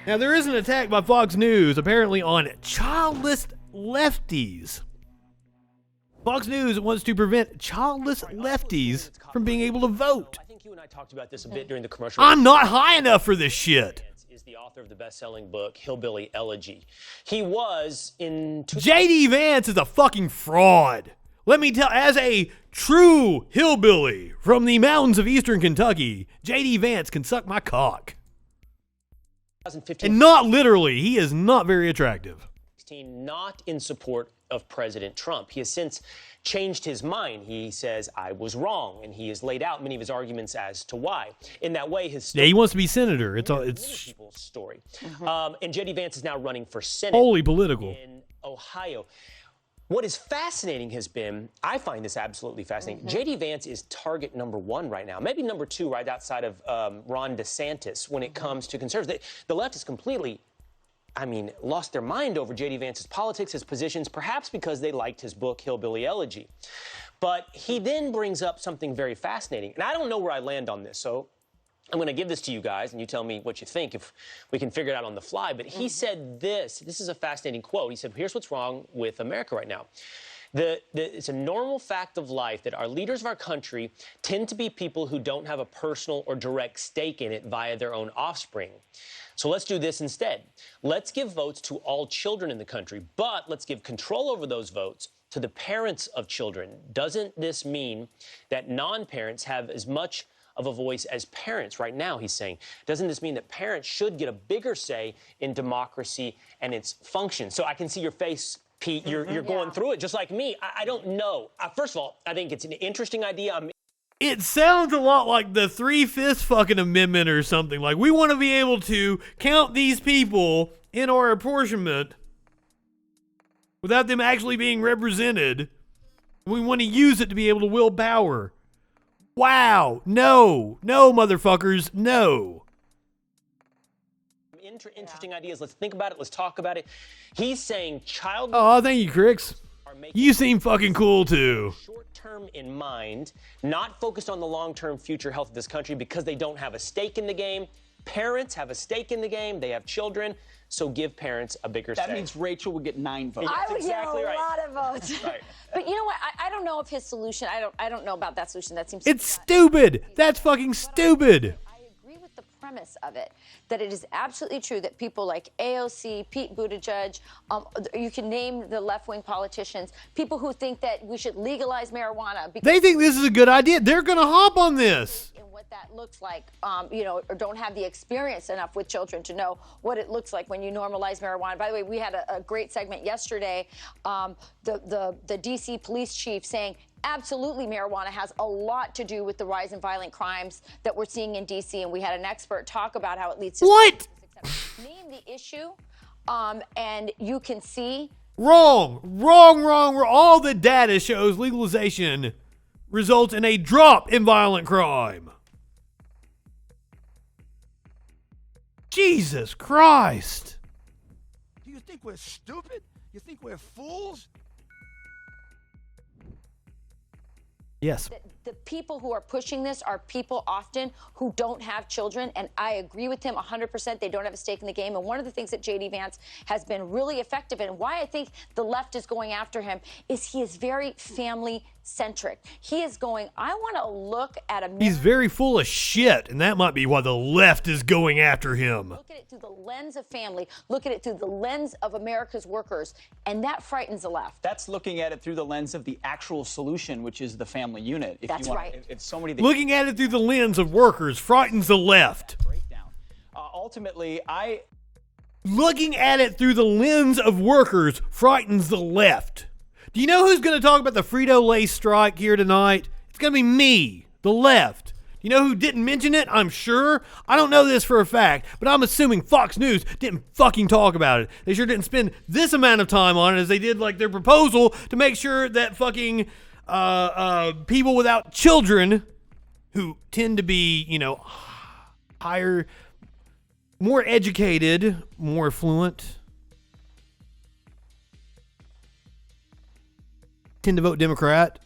Now, there is an attack by Fox News, apparently on childless lefties. Fox News wants to prevent childless lefties from being able to vote. I think you and I talked about this a bit during the commercial. I'm not high enough for this shit. Is the author of the best-selling book Hillbilly Elegy. He was in JD Vance is a fucking fraud. Let me tell, as a true hillbilly from the mountains of eastern Kentucky, JD Vance can suck my cock. 2015. And not literally, he is not very attractive. Not in support of President Trump. He has since changed his mind. He says, I was wrong, and he has laid out many of his arguments as to why. In that way, his story, Yeah, he wants to be senator. It's people's story. And J.D. Vance is now running for Senate wholly political. in Ohio. What is fascinating has been, I find this absolutely fascinating, J.D. Vance is target number one right now, maybe number two right outside of Ron DeSantis when it comes to conservatives. The left is completely, lost their mind over J.D. Vance's politics, his positions, perhaps because they liked his book, Hillbilly Elegy. But he then brings up something very fascinating. And I don't know where I land on this, so I'm going to give this to you guys, and you tell me what you think if we can figure it out on the fly. But he said this is a fascinating quote. He said, here's what's wrong with America right now. It's a normal fact of life that our leaders of our country tend to be people who don't have a personal or direct stake in it via their own offspring. So let's do this instead. Let's give votes to all children in the country, but let's give control over those votes to the parents of children. Doesn't this mean that non-parents have as much of a voice as parents right now, he's saying? Doesn't this mean that parents should get a bigger say in democracy and its function? So I can see your face, Pete. You're going through it just like me. I don't know. First of all, I think it's an interesting idea. It sounds a lot like the 3/5 fucking amendment or something. Like, we want to be able to count these people in our apportionment without them actually being represented. We want to use it to be able to will power. Wow. No, motherfuckers, no. Interesting ideas. Let's think about it. Let's talk about it. He's saying child. Oh, thank you, Crix. You seem fucking cool too. Short term in mind, not focused on the long-term future health of this country because they don't have a stake in the game. Parents have a stake in the game. They have children. So give parents a bigger say. That means Rachel would get 9 votes. I would exactly get a right. lot of votes. Right. But you know what? I don't know if his solution. I don't know about that solution. That seems. It's stupid. That's fucking stupid. I agree with the premise of it, that it is absolutely true that people like AOC, Pete Buttigieg, you can name the left-wing politicians, people who think that we should legalize marijuana. They think this is a good idea. They're going to hop on this. And what that looks like, or don't have the experience enough with children to know what it looks like when you normalize marijuana. By the way, we had a great segment yesterday, the D.C. police chief saying, absolutely, marijuana has a lot to do with the rise in violent crimes that we're seeing in D.C., and we had an expert talk about how it leads to... What? Name the issue, and you can see... Wrong. All the data shows legalization results in a drop in violent crime. Jesus Christ. Do you think we're stupid? You think we're fools? Yes. The people who are pushing this are people often who don't have children, and I agree with him 100%. They don't have a stake in the game. And one of the things that J.D. Vance has been really effective in, and why I think the left is going after him, is he is very family-centric. He is going, I want to look at America. He's very full of shit, and that might be why the left is going after him. Look at it through the lens of family. Look at it through the lens of America's workers, and that frightens the left. That's looking at it through the lens of the actual solution, which is the family unit. That's right. If so many looking at it through the lens of workers frightens the left. Breakdown. Ultimately, Looking at it through the lens of workers frightens the left. Do you know who's going to talk about the Frito-Lay strike here tonight? It's going to be me, the left. You know who didn't mention it? I'm sure. I don't know this for a fact, but I'm assuming Fox News didn't fucking talk about it. They sure didn't spend this amount of time on it as they did like their proposal to make sure that fucking people without children who tend to be, higher, more educated, more affluent, tend to vote Democrat.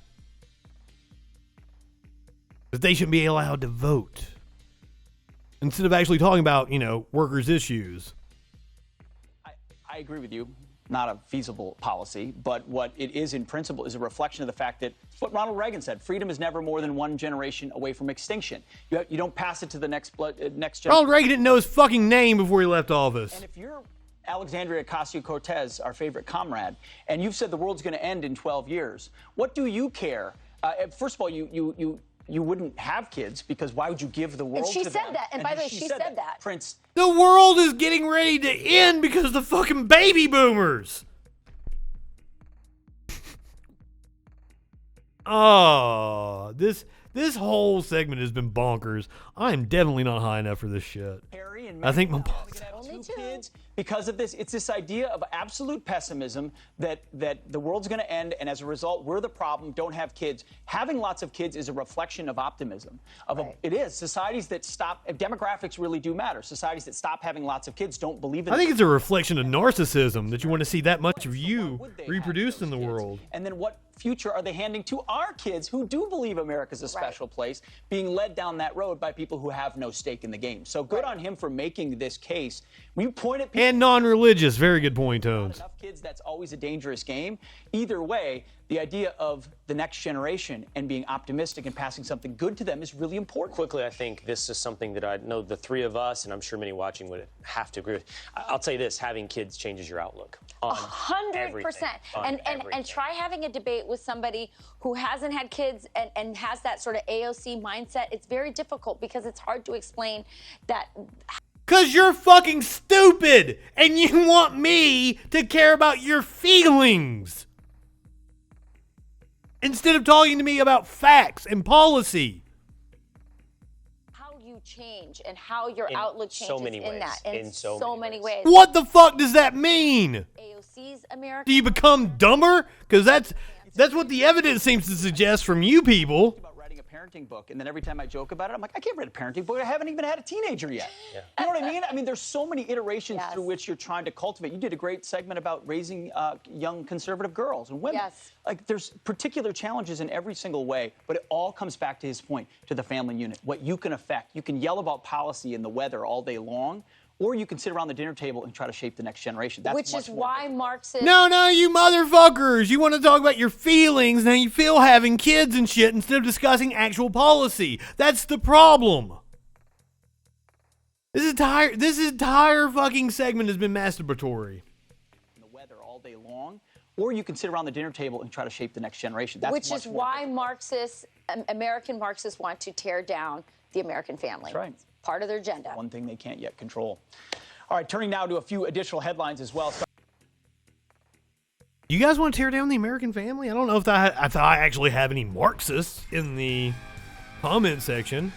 That they shouldn't be allowed to vote. Instead of actually talking about, workers' issues. I agree with you. Not a feasible policy, but what it is in principle is a reflection of the fact that what Ronald Reagan said: freedom is never more than one generation away from extinction. You don't pass it to the next generation. Ronald Reagan didn't know his fucking name before he left office. And if you're Alexandria Ocasio-Cortez, our favorite comrade, and you've said the world's going to end in 12 years, what do you care? First of all, you wouldn't have kids, because why would you give the world And she to said them? that. And by the way, she said that. Prince. The world is getting ready to end because of the fucking baby boomers. Oh, this whole segment has been bonkers. I am definitely not high enough for this shit. I think my balls. Two kids because of this. It's this idea of absolute pessimism that the world's going to end, and as a result, we're the problem. Don't have kids. Having lots of kids is a reflection of optimism. It is. Societies that stop, demographics really do matter. Societies that stop having lots of kids don't believe in. I think it's a reflection of narcissism that you want to see that much of you reproduced in the world. And then what future are they handing to our kids who do believe America's a special place, being led down that road by people who have no stake in the game? So good on him for making this case. When you point at people and non-religious, very good point, Tones. Enough kids, that's always a dangerous game. Either way, the idea of the next generation and being optimistic and passing something good to them is really important. Quickly, I think this is something that I know the three of us, and I'm sure many watching would have to agree with. I'll tell you this: having kids changes your outlook on 100%. And try having a debate with somebody who hasn't had kids and has that sort of AOC mindset. It's very difficult because it's hard to explain that. Because you're fucking stupid and you want me to care about your feelings instead of talking to me about facts and policy. How you change and how your outlook changes so many in ways. that. In so many ways. What the fuck does that mean? AOC's America. Do you become dumber? Because that's what the evidence seems to suggest from you people. Writing a parenting book, and then every time I joke about it, I'm like, I can't write a parenting book. I haven't even had a teenager yet. You know what I mean? I mean, there's so many iterations through which you're trying to cultivate. You did a great segment about raising young conservative girls and women. Like, there's particular challenges in every single way, but it all comes back to his point, to the family unit, what you can affect. You can yell about policy and the weather all day long, or you can sit around the dinner table and try to shape the next generation. That's Which is why Marxists... No, you motherfuckers. You want to talk about your feelings and how you feel having kids and shit instead of discussing actual policy. That's the problem. This entire fucking segment has been masturbatory. The weather all day long, or you can sit around the dinner table and try to shape the next generation. That's Which is why American Marxists want to tear down the American family. That's right. Part of their agenda. One thing they can't yet control. All right, turning now to a few additional headlines as well. You guys want to tear down the American family? I don't know if I actually have any Marxists in the comment section.